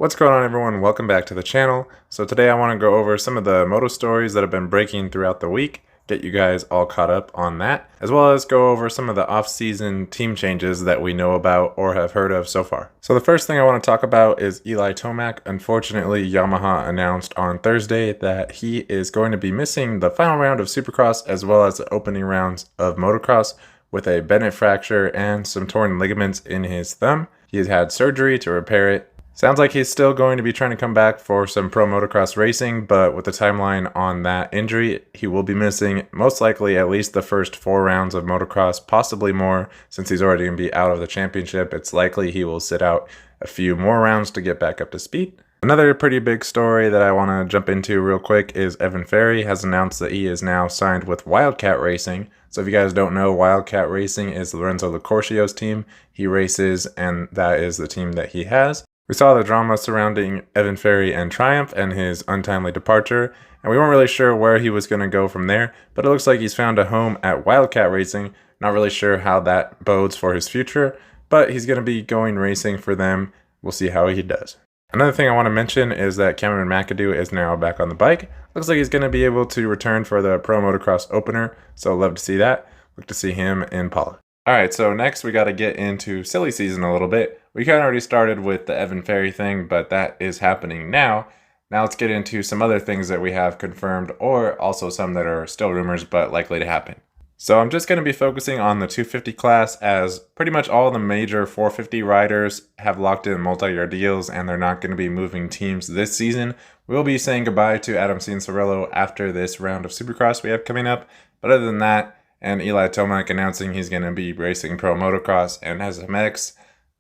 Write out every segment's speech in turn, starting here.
What's going on, everyone? Welcome back to the channel. So today I want to go over some of the Moto stories that have been breaking throughout the week, get you guys all caught up on that, as well as go over some of the off-season team changes that we know about or have heard of so far. So the first thing I want to talk about is Eli Tomac. Unfortunately, Yamaha announced on Thursday that he is going to be missing the final round of Supercross as well as the opening rounds of Motocross with a Bennett fracture and some torn ligaments in his thumb. He has had surgery to repair it. Sounds like he's still going to be trying to come back for some pro motocross racing, but with the timeline on that injury, he will be missing most likely at least the first 4 rounds of motocross, possibly more, since he's already going to be out of the championship. It's likely he will sit out a few more rounds to get back up to speed. Another pretty big story that I want to jump into real quick is Evan Ferry has announced that he is now signed with Wildcat Racing. So if you guys don't know, Wildcat Racing is Lorenzo Lacurcio's team. He races, and that is the team that he has. We saw the drama surrounding Evan Ferry and Triumph and his untimely departure, and we weren't really sure where he was going to go from there, but it looks like he's found a home at Wildcat Racing. Not really sure how that bodes for his future, but he's going to be going racing for them. We'll see how he does. Another thing I want to mention is that Cameron McAdoo is now back on the bike. Looks like he's going to be able to return for the Pro Motocross opener, so love to see that. Look to see him in Paula. Alright, so next we got to get into silly season a little bit. We kind of already started with the Evan Ferry thing, but that is happening now. Now let's get into some other things that we have confirmed, or also some that are still rumors but likely to happen. So I'm just going to be focusing on the 250 class, as pretty much all the major 450 riders have locked in multi-year deals and they're not going to be moving teams this season. We'll be saying goodbye to Adam Cianciarulo after this round of Supercross we have coming up, but other than that, and Eli Tomac announcing he's going to be racing pro motocross and has a mix,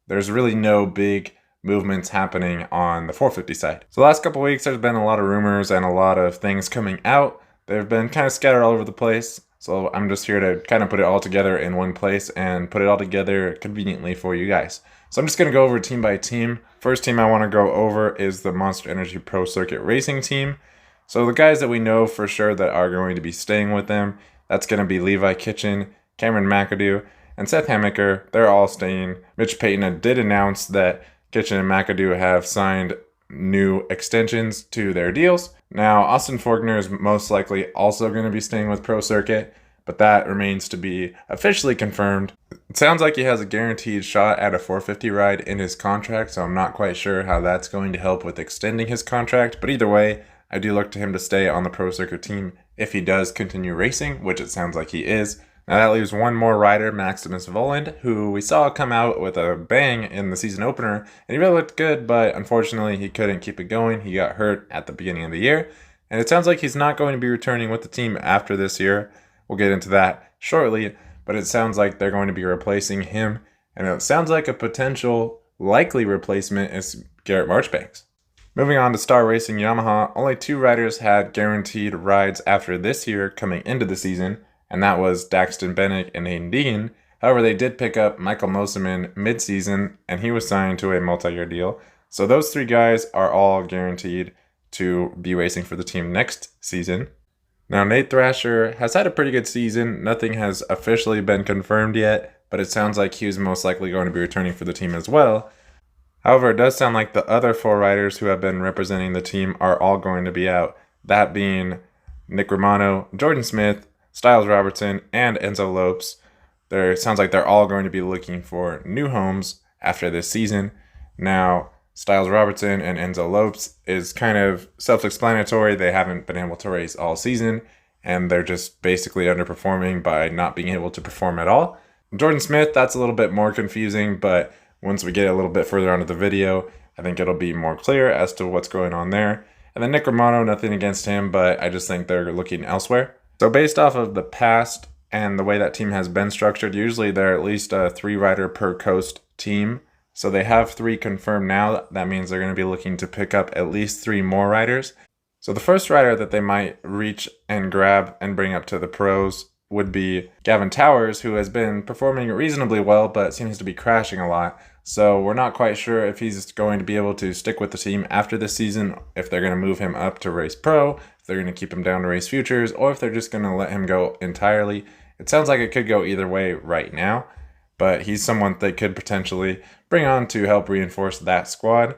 there's really no big movements happening on the 450 side. So the last couple weeks there's been a lot of rumors and a lot of things coming out. They've been kind of scattered all over the place, so I'm just here to kind of put it all together in one place and put it all together conveniently for you guys. So I'm just going to go over team by team. First team I want to go over is the Monster Energy Pro Circuit Racing team. So the guys that we know for sure that are going to be staying with them, that's going to be Levi Kitchen, Cameron McAdoo, and Seth Hammaker. They're all staying. Mitch Payton did announce that Kitchen and McAdoo have signed new extensions to their deals. Now, Austin Forkner is most likely also going to be staying with Pro Circuit, but that remains to be officially confirmed. It sounds like he has a guaranteed shot at a 450 ride in his contract, so I'm not quite sure how that's going to help with extending his contract, but either way, I do look to him to stay on the Pro Circuit team if he does continue racing, which it sounds like he is. Now that leaves one more rider, Maximus Voland, who we saw come out with a bang in the season opener, and he really looked good, but unfortunately he couldn't keep it going. He got hurt at the beginning of the year, and it sounds like he's not going to be returning with the team after this year. We'll get into that shortly, but it sounds like they're going to be replacing him, and it sounds like a potential likely replacement is Garrett Marchbanks. Moving on to Star Racing Yamaha, only 2 riders had guaranteed rides after this year coming into the season, and that was Daxton Bennett and Hayden Deegan. However, they did pick up Michael Moseman mid-season, and he was signed to a multi-year deal. So those 3 guys are all guaranteed to be racing for the team next season. Now, Nate Thrasher has had a pretty good season. Nothing has officially been confirmed yet, but it sounds like he was most likely going to be returning for the team as well. However, it does sound like the other 4 riders who have been representing the team are all going to be out. That being Nick Romano, Jordan Smith, Styles Robertson, and Enzo Lopes. It sounds like they're all going to be looking for new homes after this season. Now, Styles Robertson and Enzo Lopes is kind of self-explanatory. They haven't been able to race all season, and they're just basically underperforming by not being able to perform at all. Jordan Smith, that's a little bit more confusing, but once we get a little bit further onto the video, I think it'll be more clear as to what's going on there. And then Nick Romano, nothing against him, but I just think they're looking elsewhere. So based off of the past and the way that team has been structured, usually they're at least a 3-rider per coast team. So they have 3 confirmed now. That means they're going to be looking to pick up at least 3 more riders. So the first rider that they might reach and grab and bring up to the pros would be Gavin Towers, who has been performing reasonably well, but seems to be crashing a lot. So we're not quite sure if he's going to be able to stick with the team after this season, if they're going to move him up to race pro, if they're going to keep him down to race futures, or if they're just going to let him go entirely. It sounds like it could go either way right now, but he's someone they could potentially bring on to help reinforce that squad.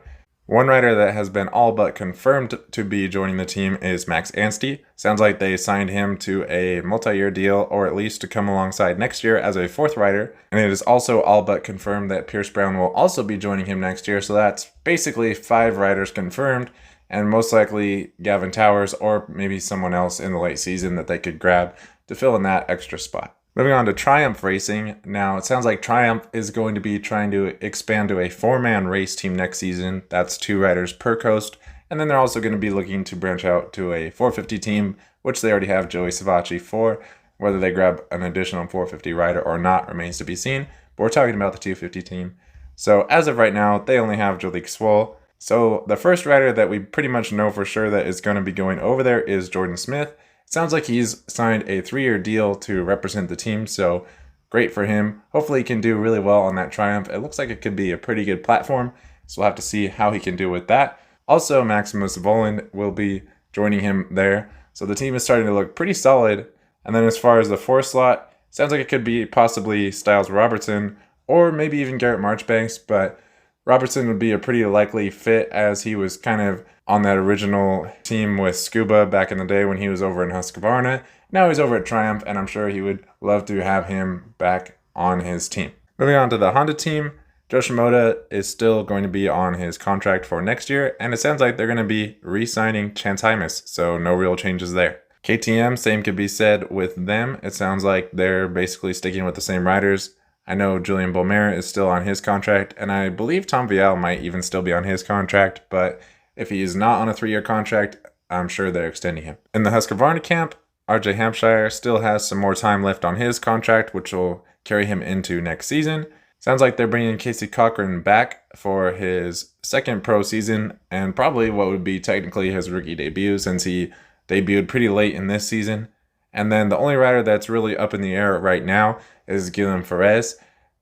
One rider that has been all but confirmed to be joining the team is Max Anstey. Sounds like they signed him to a multi-year deal, or at least to come alongside next year as a fourth rider. And it is also all but confirmed that Pierce Brown will also be joining him next year. So that's basically 5 riders confirmed, and most likely Gavin Towers or maybe someone else in the late season that they could grab to fill in that extra spot. Moving on to Triumph Racing. Now, it sounds like Triumph is going to be trying to expand to a 4-man race team next season. That's 2 riders per coast. And then they're also going to be looking to branch out to a 450 team, which they already have Joey Savacci for. Whether they grab an additional 450 rider or not remains to be seen. But we're talking about the 250 team. So as of right now, they only have Jalik Swoll. So the first rider that we pretty much know for sure that is going to be going over there is Jordan Smith. Sounds like he's signed a 3-year deal to represent the team, so great for him. Hopefully he can do really well on that Triumph. It looks like it could be a pretty good platform, so we'll have to see how he can do with that. Also, Maximus Voland will be joining him there, so the team is starting to look pretty solid. And then as far as the 4 slot, sounds like it could be possibly Styles Robertson or maybe even Garrett Marchbanks, but Robertson would be a pretty likely fit as he was kind of on that original team with Scuba back in the day when he was over in Husqvarna. Now he's over at Triumph, and I'm sure he would love to have him back on his team. Moving on to the Honda team, Joe Shimoda is still going to be on his contract for next year, and it sounds like they're going to be re-signing Chance Hymas, so no real changes there. KTM, same could be said with them. It sounds like they're basically sticking with the same riders. I know Julian Beaumer is still on his contract, and I believe Tom Vial might even still be on his contract, but if he is not on a 3-year contract, I'm sure they're extending him. In the Husqvarna camp, RJ Hampshire still has some more time left on his contract, which will carry him into next season. Sounds like they're bringing Casey Cochran back for his second pro season, and probably what would be technically his rookie debut since he debuted pretty late in this season. And then the only rider that's really up in the air right now is Guillaume Ferrez.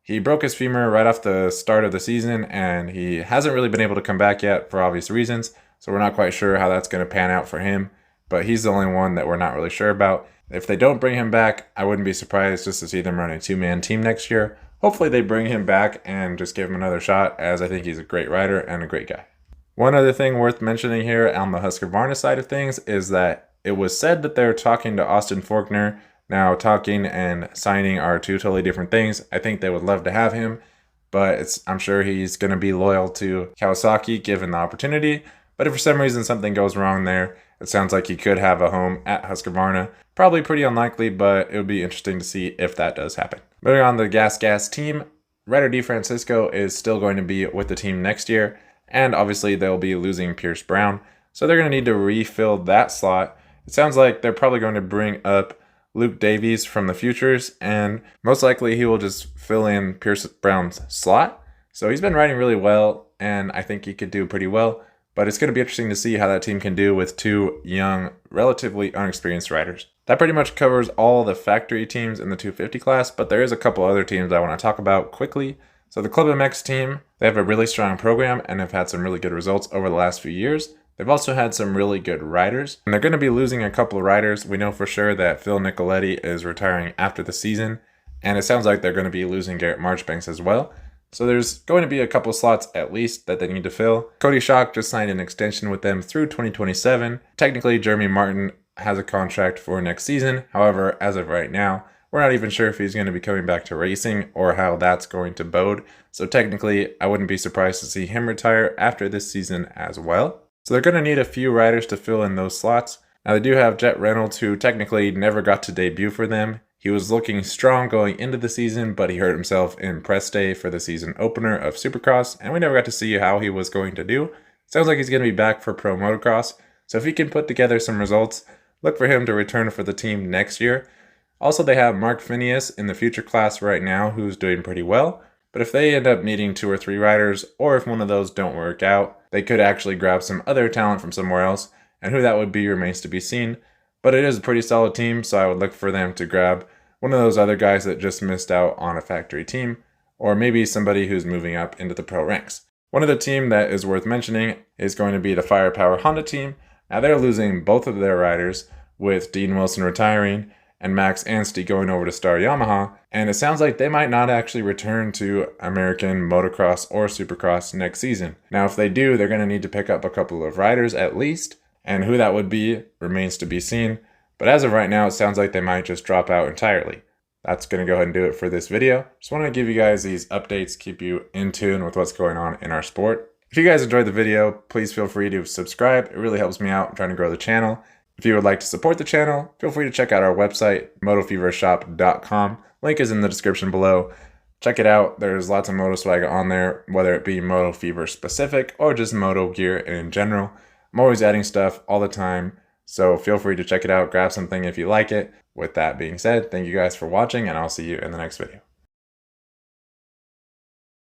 He broke his femur right off the start of the season, and he hasn't really been able to come back yet for obvious reasons, so we're not quite sure how that's going to pan out for him, but he's the only one that we're not really sure about. If they don't bring him back, I wouldn't be surprised just to see them run a 2-man team next year. Hopefully they bring him back and just give him another shot, as I think he's a great rider and a great guy. One other thing worth mentioning here on the Husqvarna side of things is that it was said that they're talking to Austin Faulkner. Now, talking and signing are 2 totally different things. I think they would love to have him, but I'm sure he's going to be loyal to Kawasaki given the opportunity. But if for some reason something goes wrong there, it sounds like he could have a home at Husqvarna. Probably pretty unlikely, but it would be interesting to see if that does happen. Moving on to the Gas team, Ryder DeFrancisco is still going to be with the team next year, and obviously they'll be losing Pierce Brown, so they're going to need to refill that slot. It sounds like they're probably going to bring up Luke Davies from the Futures, and most likely he will just fill in Pierce Brown's slot. So he's been riding really well, and I think he could do pretty well, but it's going to be interesting to see how that team can do with 2 young, relatively unexperienced riders. That pretty much covers all the factory teams in the 250 class, but there is a couple other teams I want to talk about quickly. So the Club MX team, they have a really strong program and have had some really good results over the last few years. They've also had some really good riders, and they're going to be losing a couple of riders. We know for sure that Phil Nicoletti is retiring after the season, and it sounds like they're going to be losing Garrett Marchbanks as well. So there's going to be a couple slots at least that they need to fill. Cody Schock just signed an extension with them through 2027. Technically, Jeremy Martin has a contract for next season. However, as of right now, we're not even sure if he's going to be coming back to racing or how that's going to bode. So technically, I wouldn't be surprised to see him retire after this season as well. So they're going to need a few riders to fill in those slots. Now they do have Jet Reynolds, who technically never got to debut for them. He was looking strong going into the season, but he hurt himself in press day for the season opener of Supercross, and we never got to see how he was going to do. Sounds like he's going to be back for Pro Motocross, so if he can put together some results, look for him to return for the team next year. Also, they have Mark Phineas in the future class right now, who's doing pretty well. But if they end up needing 2 or 3 riders, or if one of those don't work out, they could actually grab some other talent from somewhere else, and who that would be remains to be seen. But it is a pretty solid team, so I would look for them to grab one of those other guys that just missed out on a factory team, or maybe somebody who's moving up into the pro ranks. One other team that is worth mentioning is going to be the Firepower Honda team. Now they're losing both of their riders, with Dean Wilson retiring and Max Anstey going over to Star Yamaha, and it sounds like they might not actually return to American motocross or supercross next season. Now, if they do, they're going to need to pick up a couple of riders at least, and who that would be remains to be seen. But as of right now, it sounds like they might just drop out entirely. That's going to go ahead and do it for this video. Just want to give you guys these updates, keep you in tune with what's going on in our sport. If you guys enjoyed the video, please feel free to subscribe. It really helps me out trying to grow the channel. If you would like to support the channel, feel free to check out our website, motofevershop.com. Link is in the description below. Check it out. There's lots of moto swag on there, whether it be Moto Fever specific or just moto gear in general. I'm always adding stuff all the time, so feel free to check it out, grab something if you like it. With that being said, thank you guys for watching, and I'll see you in the next video.